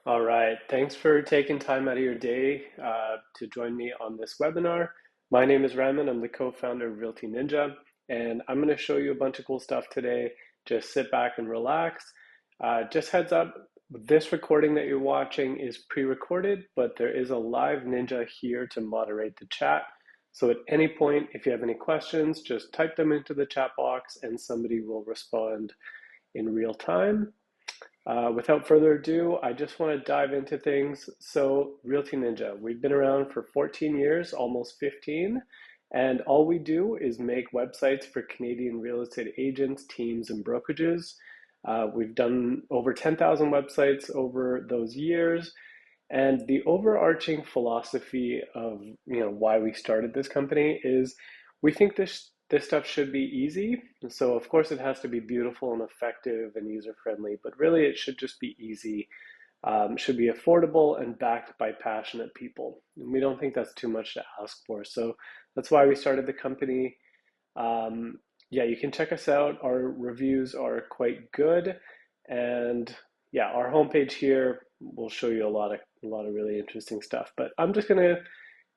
All right, thanks for taking time out of your day to join me on this webinar. My name is Raman, I'm the co-founder of RealtyNinja, and I'm going to show you a bunch of cool stuff today. Just sit back and relax. Just heads up, this recording that you're watching is pre-recorded, but there is a live ninja here to moderate the chat. So at any point, if you have any questions, just type them into the chat box and somebody will respond in real time. Without further ado, I just want to dive into things. So, RealtyNinja, we've been around for 14 years, almost 15, and all we do is make websites for Canadian real estate agents, teams, and brokerages. We've done over 10,000 websites over those years, and the overarching philosophy of why we started this company is we think this stuff should be easy. So of course it has to be beautiful and effective and user friendly, but really it should just be easy. Should be affordable and backed by passionate people. And we don't think that's too much to ask for. So that's why we started the company. Yeah, you can check us out. Our reviews are quite good. And yeah, our homepage here will show you a lot of really interesting stuff. But I'm just going to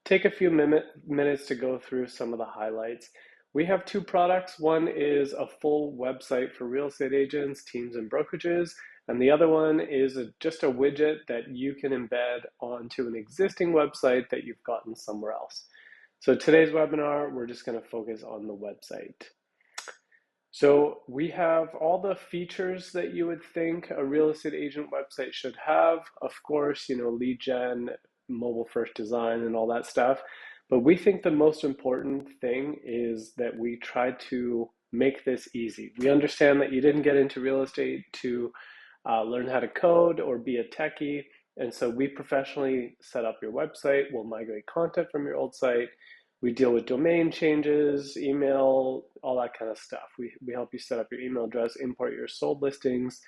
take a few minutes to go through some of the highlights. We have two products. One is a full website for real estate agents, teams, and brokerages. And the other one is just a widget that you can embed onto an existing website that you've gotten somewhere else. So today's webinar, we're just going to focus on the website. So we have all the features that you would think a real estate agent website should have. Of course, lead gen, mobile first design, and all that stuff. But we think the most important thing is that we try to make this easy. We understand that you didn't get into real estate to learn how to code or be a techie. And so we professionally set up your website. We'll migrate content from your old site. We deal with domain changes, email, all that kind of stuff. We help you set up your email address, import your sold listings,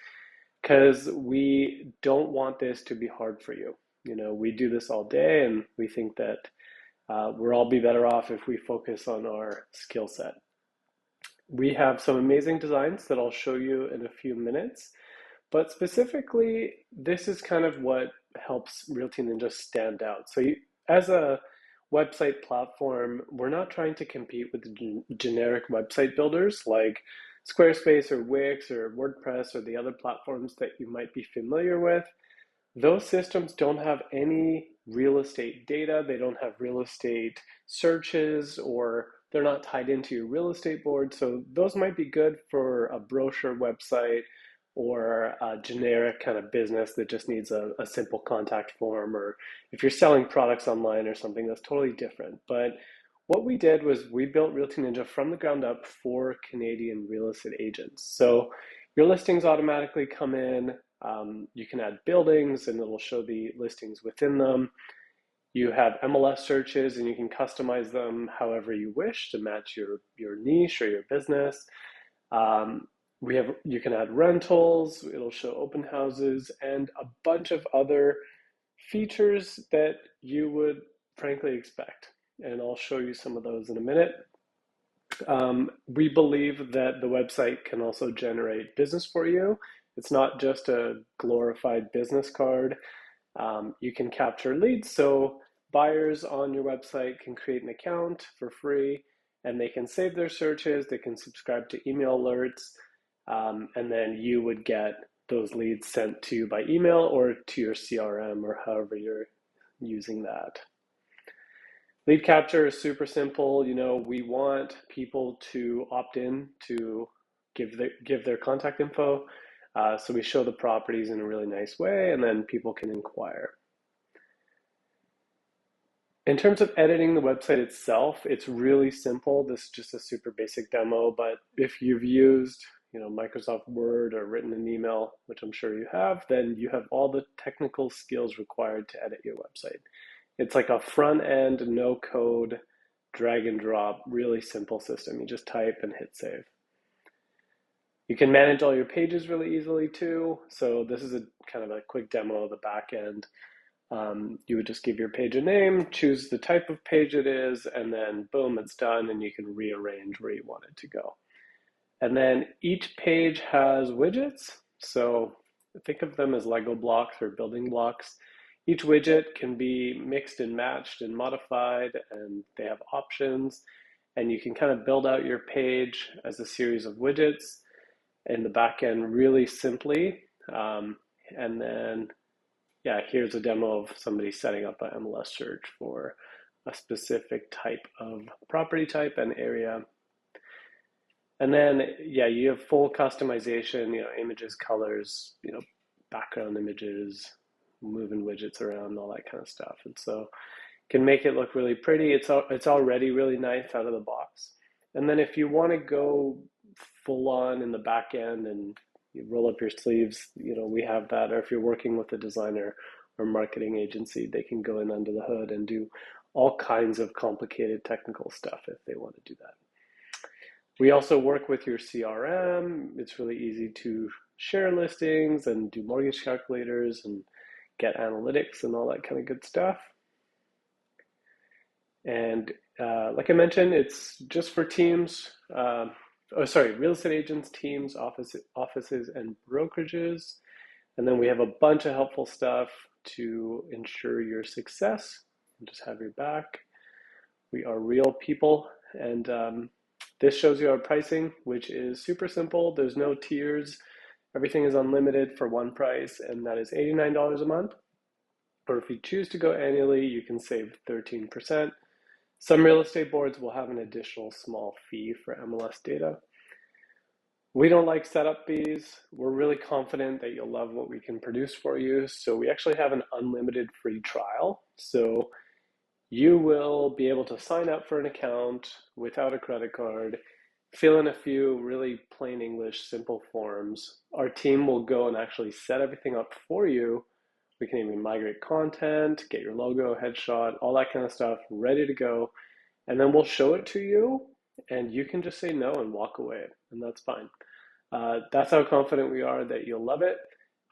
because we don't want this to be hard for you. We do this all day, and we think that we'll all be better off if we focus on our skill set. We have some amazing designs that I'll show you in a few minutes, but specifically, this is kind of what helps RealtyNinja stand out. So as a website platform, we're not trying to compete with generic website builders like Squarespace or Wix or WordPress or the other platforms that you might be familiar with. Those systems don't have any real estate data. They don't have real estate searches, or they're not tied into your real estate board. So those might be good for a brochure website or a generic kind of business that just needs a simple contact form, or if you're selling products online or something, that's totally different. But what we did was we built RealtyNinja from the ground up for Canadian real estate agents. So your listings automatically come in. You can add buildings and it'll show the listings within them. You have MLS searches and you can customize them however you wish to match your niche or your business. You can add rentals, it'll show open houses, and a bunch of other features that you would frankly expect. And I'll show you some of those in a minute. We believe that the website can also generate business for you. It's not just a glorified business card. You can capture leads, so buyers on your website can create an account for free, and they can save their searches, they can subscribe to email alerts, and then you would get those leads sent to you by email or to your CRM or however you're using that. Lead capture is super simple. We want people to opt in to give their contact info. So we show the properties in a really nice way, and then people can inquire. In terms of editing the website itself, it's really simple. This is just a super basic demo, but if you've used Microsoft Word or written an email, which I'm sure you have, then you have all the technical skills required to edit your website. It's like a front end, no code, drag and drop, really simple system. You just type and hit save. You can manage all your pages really easily too. So this is a kind of a quick demo of the back end. You would just give your page a name, choose the type of page it is, and then boom, it's done, and you can rearrange where you want it to go. And then each page has widgets. So think of them as Lego blocks or building blocks. Each widget can be mixed and matched and modified, and they have options. And you can kind of build out your page as a series of widgets in the back end really simply. And then, yeah, here's a demo of somebody setting up an MLS search for a specific type of property type and area. And then, yeah, you have full customization, images, colors, background images, moving widgets around, all that kind of stuff. And so can make it look really pretty. It's already really nice out of the box. And then if you want to go full on in the back end and you roll up your sleeves, we have that. Or if you're working with a designer or marketing agency, they can go in under the hood and do all kinds of complicated technical stuff if they want to do that. We also work with your CRM. It's really easy to share listings and do mortgage calculators and get analytics and all that kind of good stuff. And like I mentioned, it's just for teams, real estate agents, teams, offices, and brokerages. And then we have a bunch of helpful stuff to ensure your success and just have your back. We are real people, and this shows you our pricing, which is super simple. There's no tiers. Everything is unlimited for one price, and that is $89 a month. Or if you choose to go annually, you can save 13%. Some real estate boards will have an additional small fee for MLS data. We don't like setup fees. We're really confident that you'll love what we can produce for you. So we actually have an unlimited free trial. So you will be able to sign up for an account without a credit card, fill in a few really plain English, simple forms. Our team will go and actually set everything up for you. We can even migrate content, get your logo, headshot, all that kind of stuff ready to go. And then we'll show it to you, and you can just say no and walk away, and that's fine. That's how confident we are that you'll love it,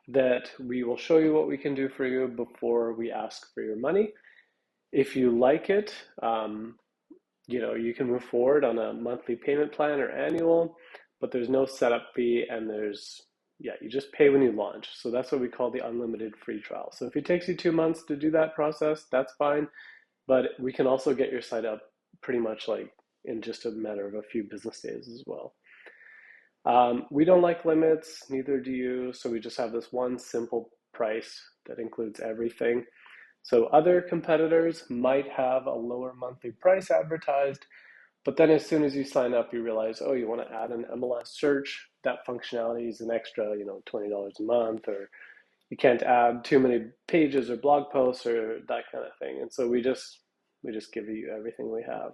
that we will show you what we can do for you before we ask for your money. If you like it, you can move forward on a monthly payment plan or annual, but there's no setup fee, and you just pay when you launch. So that's what we call the unlimited free trial. So if it takes you 2 months to do that process, that's fine, but we can also get your site up pretty much like in just a matter of a few business days as well. We don't like limits, neither do you, so we just have this one simple price that includes everything. So other competitors might have a lower monthly price advertised, but then as soon as you sign up, you realize, oh, you want to add an MLS search, that functionality is an extra, $20 a month, or you can't add too many pages or blog posts or that kind of thing. And so we just give you everything we have.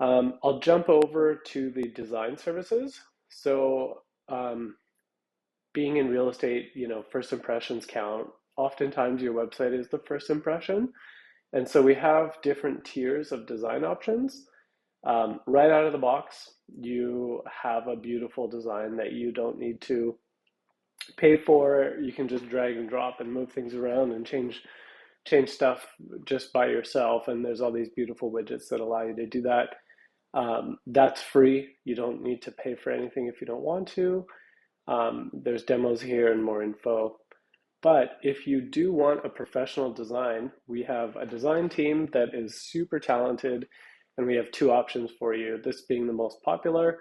I'll jump over to the design services. So being in real estate, first impressions count. Oftentimes your website is the first impression. And so we have different tiers of design options. Right out of the box, you have a beautiful design that you don't need to pay for. You can just drag and drop and move things around and change stuff just by yourself. And there's all these beautiful widgets that allow you to do that. That's free. You don't need to pay for anything if you don't want to. There's demos here and more info. But if you do want a professional design, we have a design team that is super talented, and we have 2 options for you, this being the most popular,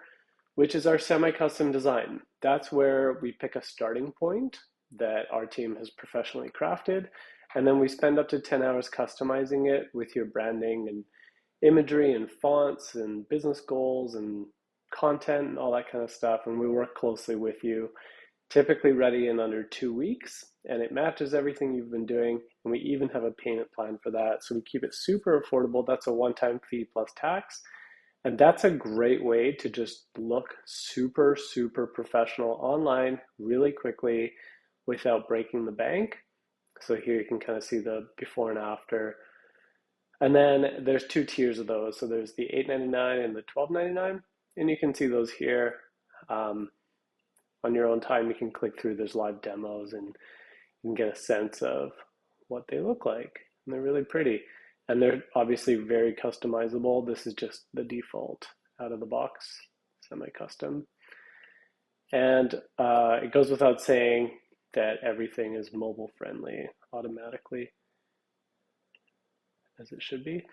which is our semi-custom design. That's where we pick a starting point that our team has professionally crafted, and then we spend up to 10 hours customizing it with your branding and imagery and fonts and business goals and content and all that kind of stuff, and we work closely with you, typically ready in under 2 weeks, and it matches everything you've been doing, and we even have a payment plan for that, so we keep it super affordable. That's a one-time fee plus tax, and that's a great way to just look super, super professional online really quickly without breaking the bank. So here you can kind of see the before and after. And then there's 2 tiers of those. So there's the $8.99 and the $12.99, and you can see those here. On your own time, you can click through. There's live demos, and you can get a sense of what they look like. And they're really pretty. And they're obviously very customizable. This is just the default out of the box, semi-custom. And it goes without saying, that everything is mobile friendly automatically, as it should be.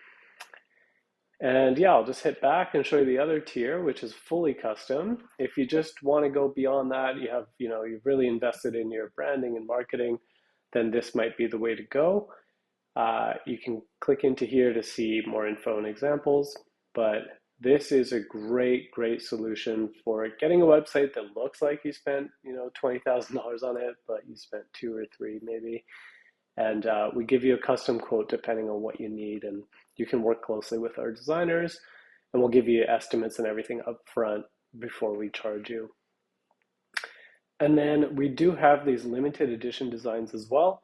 And yeah, I'll just hit back and show you the other tier, which is fully custom. If you just want to go beyond that, you've really invested in your branding and marketing, then this might be the way to go. You can click into here to see more info and examples, but this is a great solution for getting a website that looks like you spent, $20,000 on it, but you spent two or three maybe. And we give you a custom quote depending on what you need, and you can work closely with our designers, and we'll give you estimates and everything up front before we charge you. And then we do have these limited edition designs as well.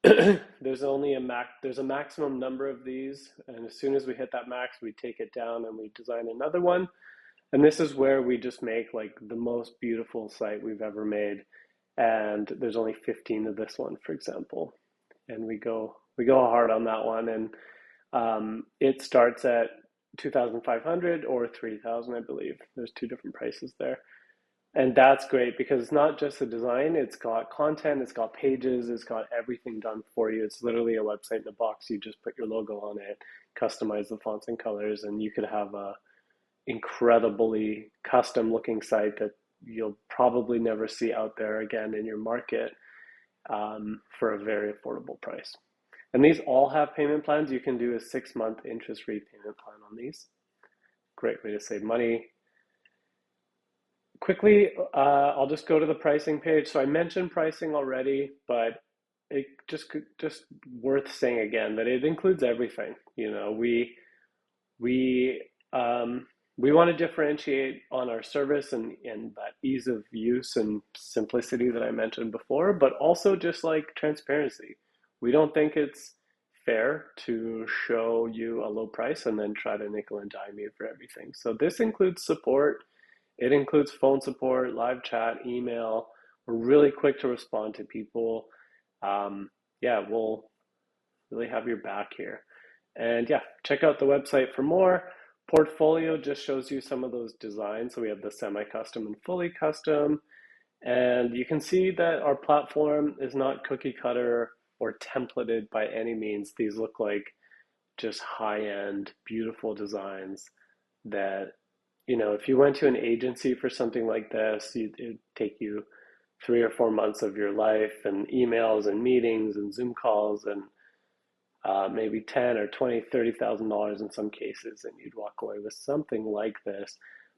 There's a maximum number of these, and as soon as we hit that max, we take it down and we design another one. And this is where we just make like the most beautiful site we've ever made. And there's only 15 of this one, for example. And we go hard on that one, and it starts at 2,500 or 3,000, I believe. There's two different prices there. And that's great because it's not just the design, it's got content, it's got pages, it's got everything done for you. It's literally a website in a box. You just put your logo on it, customize the fonts and colors, and you could have a incredibly custom looking site that you'll probably never see out there again in your market, for a very affordable price. And these all have payment plans. You can do a 6-month interest-free payment plan on these. Great way to save money. Quickly, I'll just go to the pricing page. So I mentioned pricing already, but it just worth saying again that it includes everything. We want to differentiate on our service and that ease of use and simplicity that I mentioned before, but also just like transparency. We don't think it's fair to show you a low price and then try to nickel and dime you for everything. So this includes support. It includes phone support, live chat, email. We're really quick to respond to people. We'll really have your back here. And yeah, check out the website for more. Portfolio just shows you some of those designs. So we have the semi-custom and fully custom. And you can see that our platform is not cookie cutter or templated by any means. These look like just high-end, beautiful designs that, if you went to an agency for something like this, it'd take you 3 or 4 months of your life and emails and meetings and Zoom calls and maybe 10 or 20, $30,000 in some cases, and you'd walk away with something like this.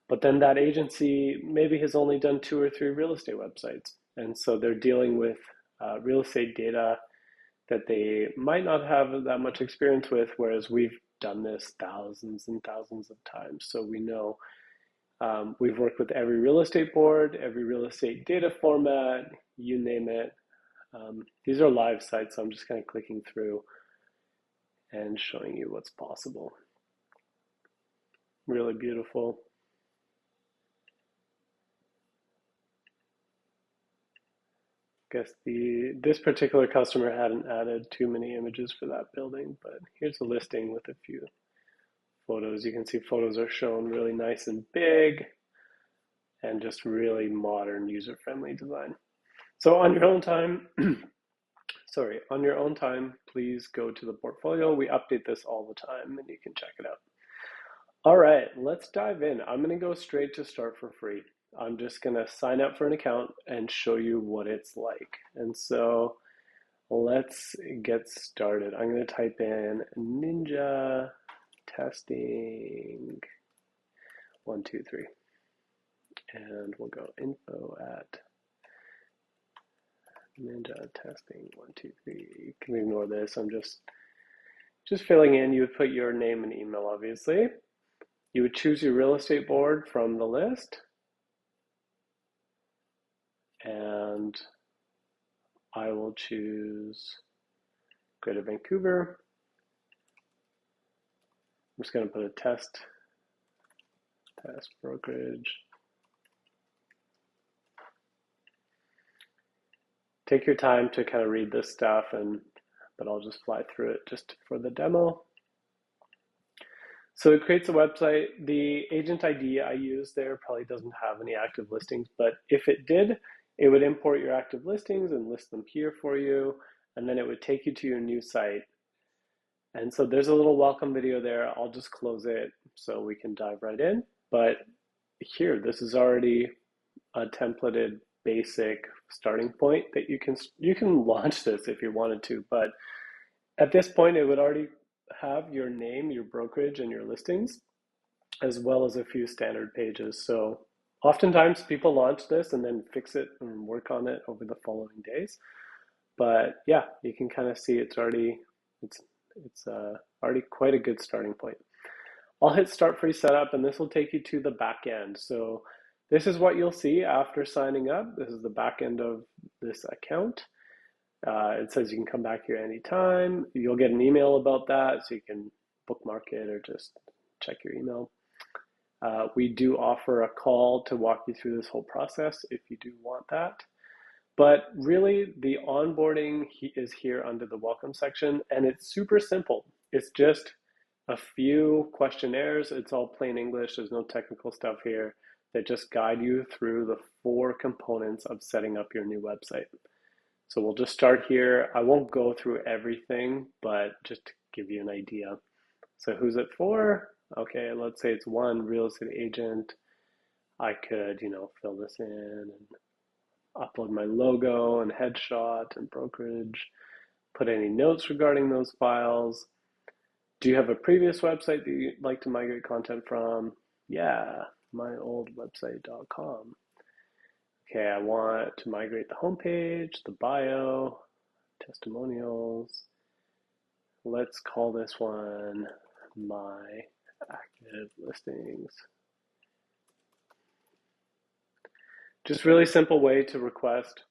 But then that agency maybe has only done 2 or 3 real estate websites. And so they're dealing with real estate data that they might not have that much experience with, whereas we've done this thousands and thousands of times. So we know we've worked with every real estate board, every real estate data format, you name it. These are live sites, so I'm just kind of clicking through and showing you what's possible. Really beautiful. Guess this particular customer hadn't added too many images for that building, but here's a listing with a few photos. You can see photos are shown really nice and big and just really modern, user-friendly design. So on your own time, please go to the portfolio. We update this all the time and you can check it out. All right, let's dive in. I'm gonna go straight to start for free. I'm just gonna sign up for an account and show you what it's like. And so let's get started. I'm gonna type in Ninja testing 1, 2, 3. And we'll go info at Ninja testing 1, 2, 3. You can ignore this. I'm just filling in. You would put your name and email, obviously. You would choose your real estate board from the list. And I will choose Greater Vancouver. I'm just going to put a test brokerage. Take your time to kind of read this stuff, but I'll just fly through it just for the demo. So it creates a website. The agent ID I use there probably doesn't have any active listings, but if it did, It would import your active listings and list them here for you, and then it would take you to your new site. And so there's a little welcome video there. I'll just close it so we can dive right in. But here, this is already a templated basic starting point that you can launch this if you wanted to, but at this point it would already have your name, your brokerage, and your listings, as well as a few standard pages. So oftentimes people launch this and then fix it and work on it over the following days. But yeah, you can kind of see it's already quite a good starting point. I'll hit start free setup and this will take you to the back end. So this is what you'll see after signing up. This is the back end of this account. It says you can come back here anytime. You'll get an email about that, so you can bookmark it or just check your email. We do offer a call to walk you through this whole process if you do want that. But really, the onboarding is here under the welcome section, and it's super simple. It's just a few questionnaires. It's all plain English. There's no technical stuff here that just guide you through the 4 components of setting up your new website. So we'll just start here. I won't go through everything, but just to give you an idea. So who's it for? Okay, let's say it's one real estate agent. I could, fill this in and upload my logo and headshot and brokerage, put any notes regarding those files. Do you have a previous website that you'd like to migrate content from? Yeah, myoldwebsite.com. Okay, I want to migrate the homepage, the bio, testimonials. Let's call this one my active listings. Just really simple way to request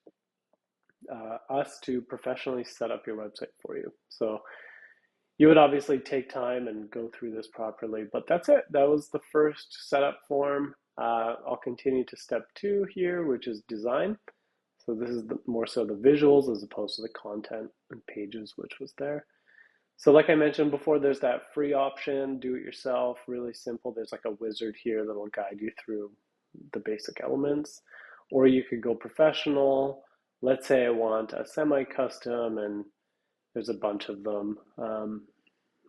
us to professionally set up your website for you. So you would obviously take time and go through this properly, but that's it. That was the first setup form. I'll continue to step 2 here, which is design. So this is more so the visuals as opposed to the content and pages, which was there. So like I mentioned before, there's that free option, do it yourself, really simple. There's like a wizard here that'll guide you through the basic elements. Or you could go professional. Let's say I want a semi-custom, and there's a bunch of them.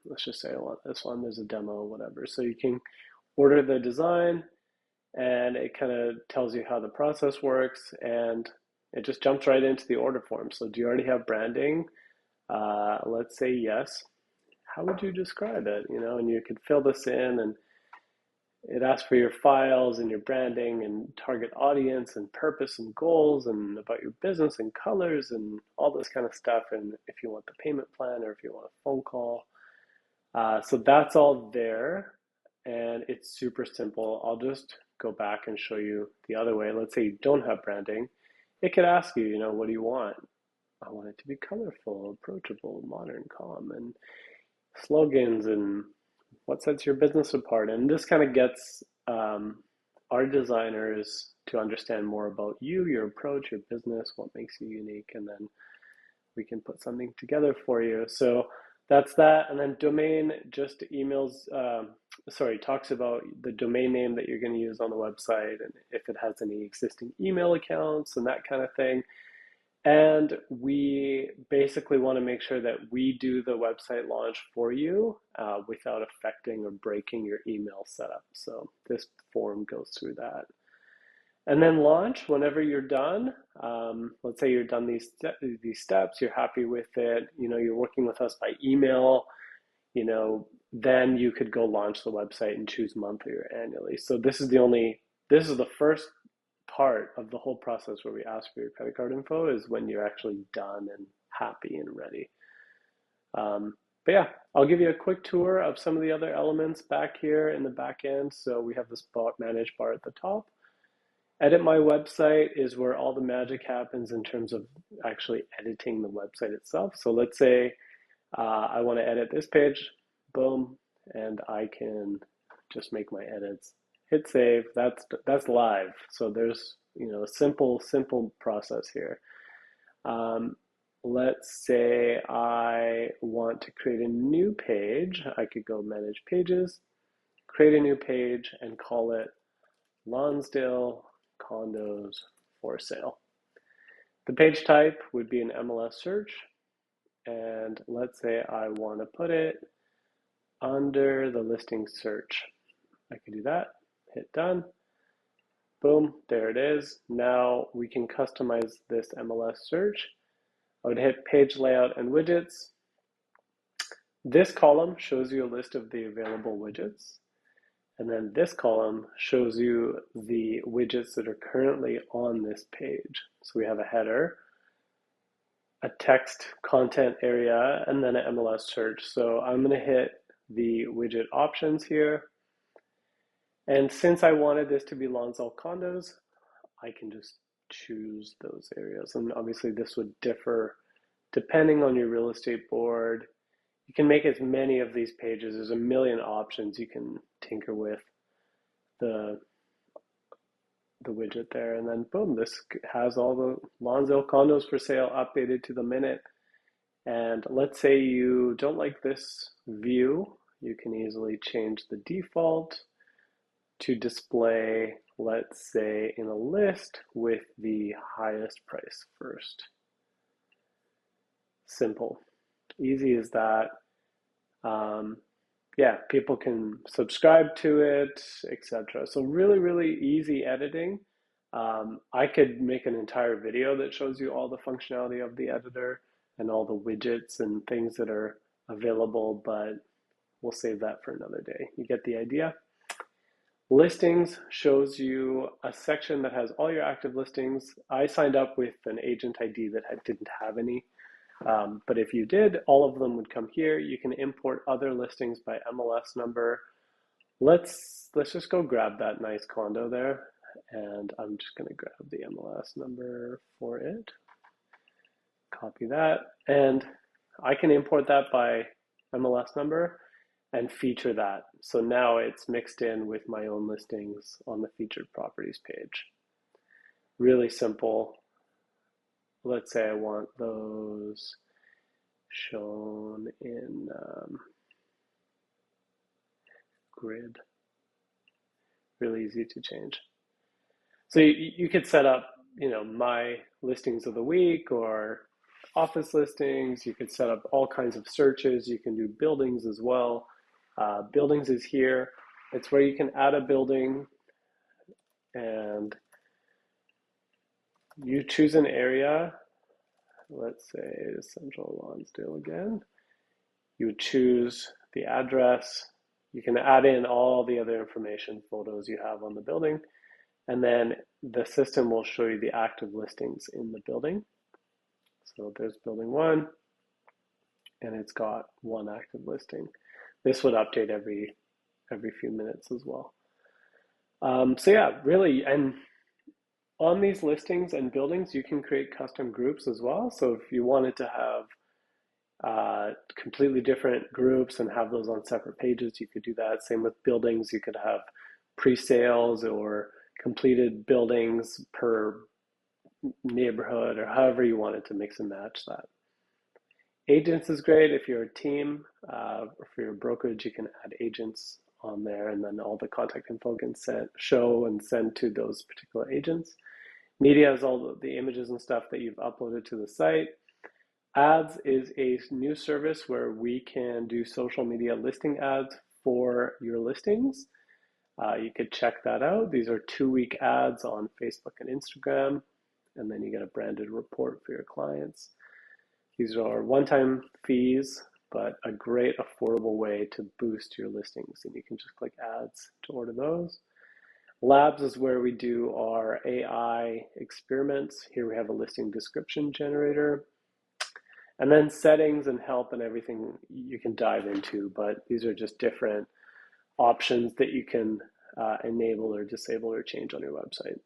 Let's just say I want this one, there's a demo, whatever. So you can order the design, and it kind of tells you how the process works, and it just jumps right into the order form. So do you already have branding? Let's say yes. How would you describe it? And you could fill this in, and it asks for your files and your branding and target audience and purpose and goals and about your business and colors and all this kind of stuff. And if you want the payment plan or if you want a phone call. So that's all there, and it's super simple. I'll just go back and show you the other way. Let's say you don't have branding. It could ask you, what do you want? I want it to be colorful, approachable, modern, calm, and slogans and what sets your business apart. And this kind of gets our designers to understand more about you, your approach, your business, what makes you unique, and then we can put something together for you. So that's that. And then domain just emails, talks about the domain name that you're going to use on the website and if it has any existing email accounts and that kind of thing. And we basically want to make sure that we do the website launch for you without affecting or breaking your email setup. So this form goes through that. And then launch whenever you're done. Let's say you're done these steps, you're happy with it, you're working with us by email, then you could go launch the website and choose monthly or annually. So this is the first part of the whole process where we ask for your credit card info, is when you're actually done and happy and ready. But yeah, I'll give you a quick tour of some of the other elements back here in the back end. So we have this manage bar at the top. Edit my website is where all the magic happens in terms of actually editing the website itself. So let's say I want to edit this page, boom, and I can just make my edits. Hit save. That's live. So there's a simple process here. Let's say I want to create a new page. I could go manage pages, create a new page, and call it Lonsdale condos for sale. The page type would be an MLS search, and let's say I want to put it under the listing search. I can do that, hit done. Boom, there it is. Now we can customize this MLS search. I would hit page layout and widgets. This column shows you a list of the available widgets. And then this column shows you the widgets that are currently on this page. So we have a header, a text content area, and then an MLS search. So I'm going to hit the widget options here. And since I wanted this to be Lonsdale condos, I can just choose those areas. And obviously this would differ depending on your real estate board. You can make as many of these pages. There's a million options you can tinker with the widget there. And then boom, this has all the Lonsdale condos for sale updated to the minute. And let's say you don't like this view, you can easily change the default to display, let's say, in a list with the highest price first. Simple, easy as that. Yeah, people can subscribe to it, etc. So really, really easy editing. I could make an entire video that shows you all the functionality of the editor and all the widgets and things that are available, but we'll save that for another day. You get the idea? Listings shows you a section that has all your active listings. I signed up with an agent ID that didn't have any. But if you did, all of them would come here. You can import other listings by MLS number. Let's just go grab that nice condo there. And I'm just going to grab the MLS number for it. Copy that. And I can import that by MLS number and feature that. So now it's mixed in with my own listings on the featured properties page. Really simple. Let's say I want those shown in grid. Really easy to change. So you could set up, my listings of the week or office listings. You could set up all kinds of searches. You can do buildings as well. Buildings is here. It's where you can add a building and you choose an area. Let's say Central Lonsdale again. You would choose the address. You can add in all the other information, photos you have on the building, and then the system will show you the active listings in the building. So there's building 1, and it's got 1 active listing. This would update every few minutes as well. So yeah, really, and on these listings and buildings, you can create custom groups as well. So if you wanted to have completely different groups and have those on separate pages, you could do that. Same with buildings. You could have pre-sales or completed buildings per neighborhood or however you wanted to mix and match that. Agents is great. If you're a team or for your brokerage, you can add agents on there, and then all the contact info can show and send to those particular agents. Media is all the images and stuff that you've uploaded to the site. Ads is a new service where we can do social media listing ads for your listings. You could check that out. These are 2-week ads on Facebook and Instagram, and then you get a branded report for your clients. These are one-time fees, but a great affordable way to boost your listings, and you can just click ads to order those. Labs is where we do our AI experiments. Here we have a listing description generator. And then settings and help and everything you can dive into, but these are just different options that you can enable or disable or change on your website.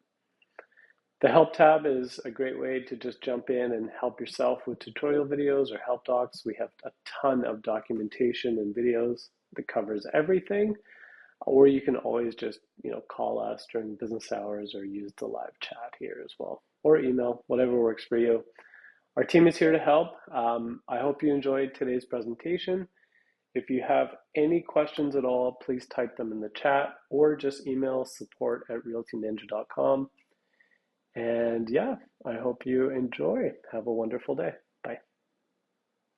The help tab is a great way to just jump in and help yourself with tutorial videos or help docs. We have a ton of documentation and videos that covers everything, or you can always just call us during business hours or use the live chat here as well, or email, whatever works for you. Our team is here to help. I hope you enjoyed today's presentation. If you have any questions at all, please type them in the chat or just email support@realtyninja.com. And yeah, I hope you enjoy. Have a wonderful day. Bye.